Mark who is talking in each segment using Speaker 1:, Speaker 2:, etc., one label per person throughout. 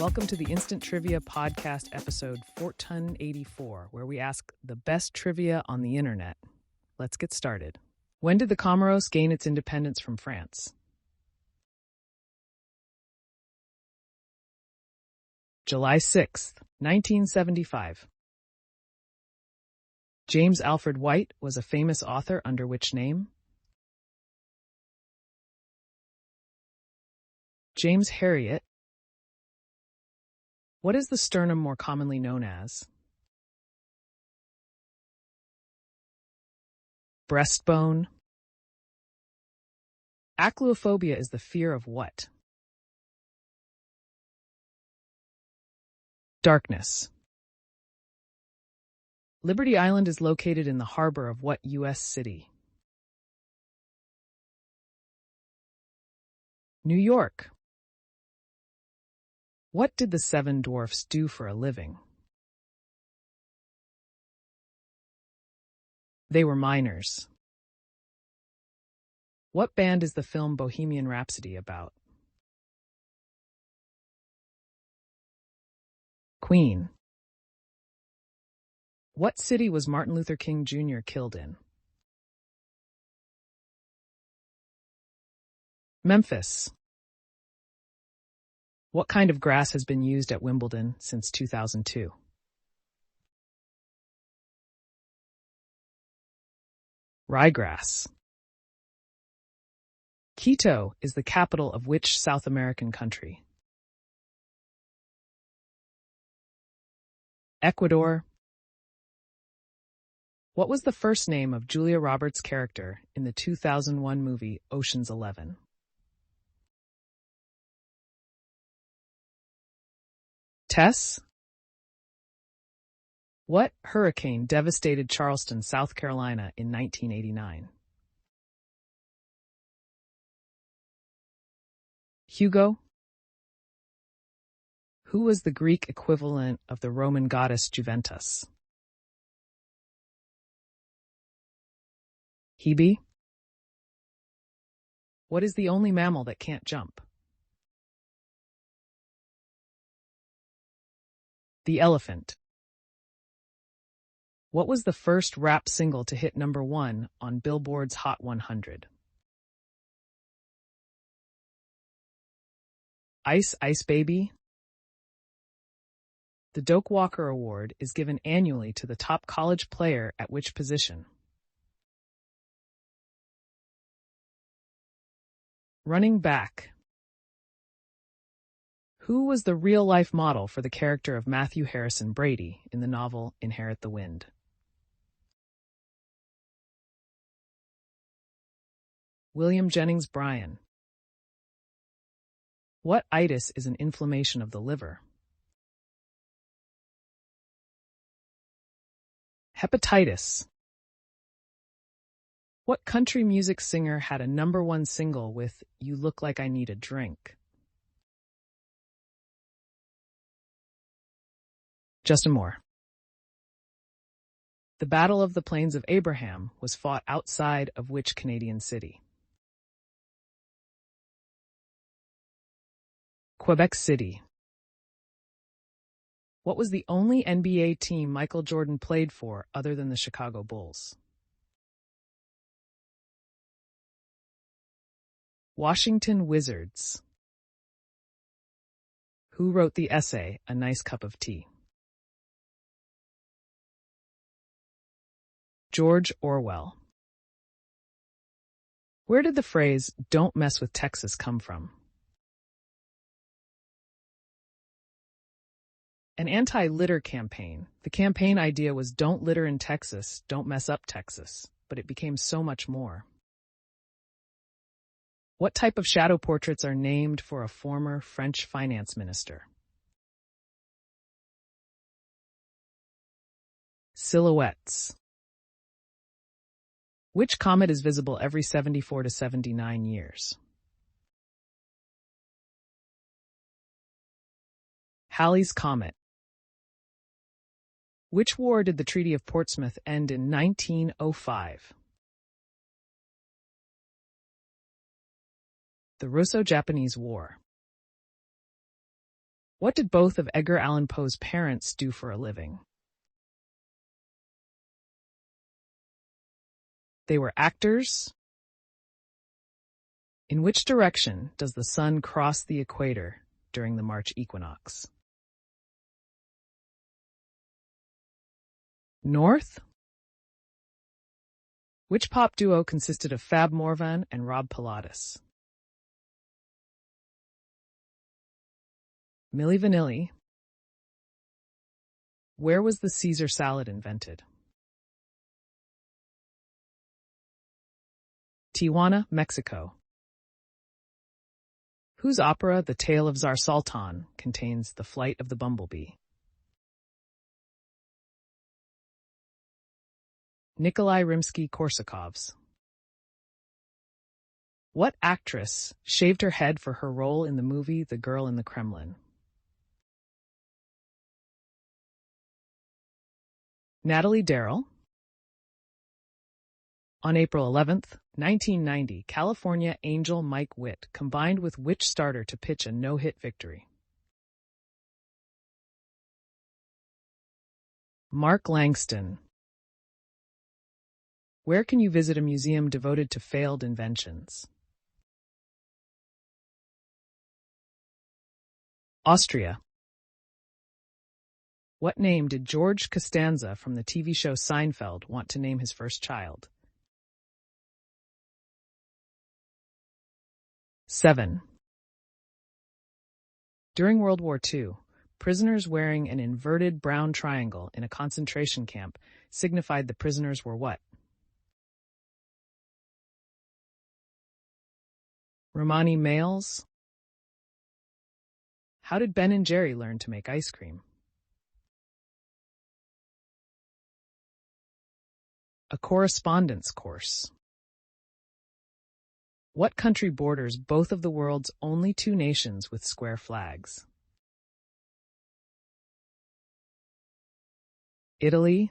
Speaker 1: Welcome to the Instant Trivia Podcast, episode 1484, where we ask the best trivia on the internet. Let's get started. When did the Comoros gain its independence from France? July 6th, 1975. James Alfred White was a famous author under which name? James Herriot. What is the sternum more commonly known as? Breastbone. Acluophobia is the fear of what? Darkness. Liberty Island is located in the harbor of what U.S. city? New York. What did the Seven Dwarfs do for a living? They were miners. What band is the film Bohemian Rhapsody about? Queen. What city was Martin Luther King Jr. killed in? Memphis. What kind of grass has been used at Wimbledon since 2002? Ryegrass. Quito is the capital of which South American country? Ecuador. What was the first name of Julia Roberts' character in the 2001 movie Ocean's 11? Tess? What hurricane devastated Charleston, South Carolina in 1989? Hugo? Who was the Greek equivalent of the Roman goddess Juventus? Hebe? What is the only mammal that can't jump? The elephant. What was the first rap single to hit #1 on Billboard's Hot 100? Ice Ice Baby? The Doak Walker Award is given annually to the top college player at which position? Running back. Who was the real-life model for the character of Matthew Harrison Brady in the novel Inherit the Wind? William Jennings Bryan. What itis is an inflammation of the liver? Hepatitis. What country music singer had a #1 single with You Look Like I Need a Drink? Justin Moore. The Battle of the Plains of Abraham was fought outside of which Canadian city? Quebec City. What was the only NBA team Michael Jordan played for other than the Chicago Bulls? Washington Wizards. Who wrote the essay A Nice Cup of Tea? George Orwell. Where did the phrase, "Don't mess with Texas," come from? An anti-litter campaign. The campaign idea was don't litter in Texas, don't mess up Texas, but it became so much more. What type of shadow portraits are named for a former French finance minister? Silhouettes. Which comet is visible every 74 to 79 years? Halley's Comet. Which war did the Treaty of Portsmouth end in 1905? The Russo-Japanese War. What did both of Edgar Allan Poe's parents do for a living? They were actors. In which direction does the sun cross the equator during the March equinox? North? Which pop duo consisted of Fab Morvan and Rob Pilatus? Milli Vanilli. Where was the Caesar salad invented? Tijuana, Mexico. Whose opera, The Tale of Tsar Sultan, contains The Flight of the Bumblebee? Nikolai Rimsky-Korsakov's. What actress shaved her head for her role in the movie The Girl in the Kremlin? Natalie Darrell. On April 11th, 1990, California Angel Mike Witt combined with which starter to pitch a no-hit victory? Mark Langston. Where can you visit a museum devoted to failed inventions? Austria. What name did George Costanza from the TV show Seinfeld want to name his first child? 7. During World War II, prisoners wearing an inverted brown triangle in a concentration camp signified the prisoners were what? Romani males. How did Ben and Jerry learn to make ice cream? A correspondence course. What country borders both of the world's only two nations with square flags? Italy.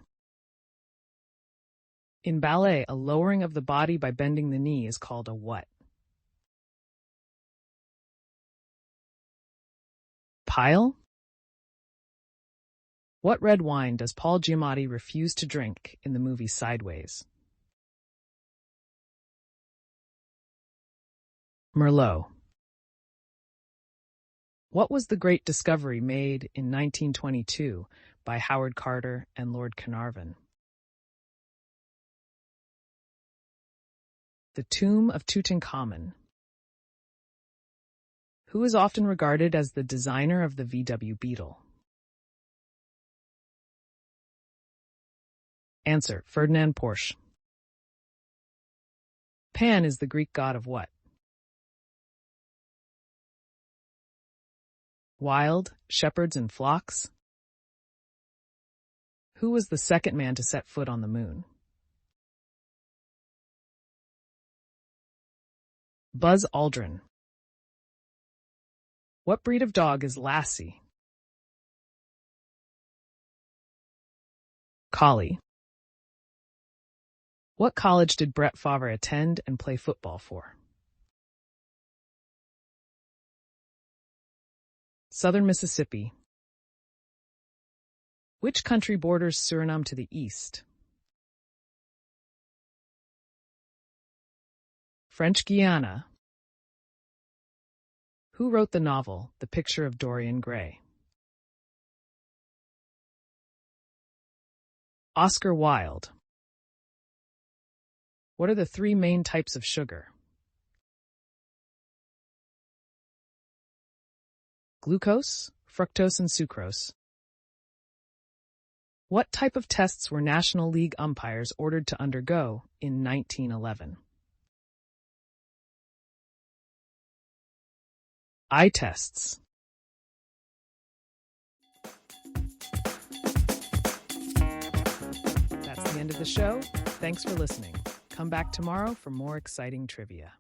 Speaker 1: In ballet, a lowering of the body by bending the knee is called a what? Pile? What red wine does Paul Giamatti refuse to drink in the movie Sideways? Merlot. What was the great discovery made in 1922 by Howard Carter and Lord Carnarvon? The tomb of Tutankhamun. Who is often regarded as the designer of the VW Beetle? Answer: Ferdinand Porsche. Pan is the Greek god of what? Wild, shepherds, and flocks. Who was the second man to set foot on the moon? Buzz Aldrin. What breed of dog is Lassie? Collie. What college did Brett Favre attend and play football for? Southern Mississippi. Which country borders Suriname to the east? French Guiana. Who wrote the novel, The Picture of Dorian Gray? Oscar Wilde. What are the three main types of sugar? Glucose, fructose, and sucrose. What type of tests were National League umpires ordered to undergo in 1911? Eye tests. That's the end of the show. Thanks for listening. Come back tomorrow for more exciting trivia.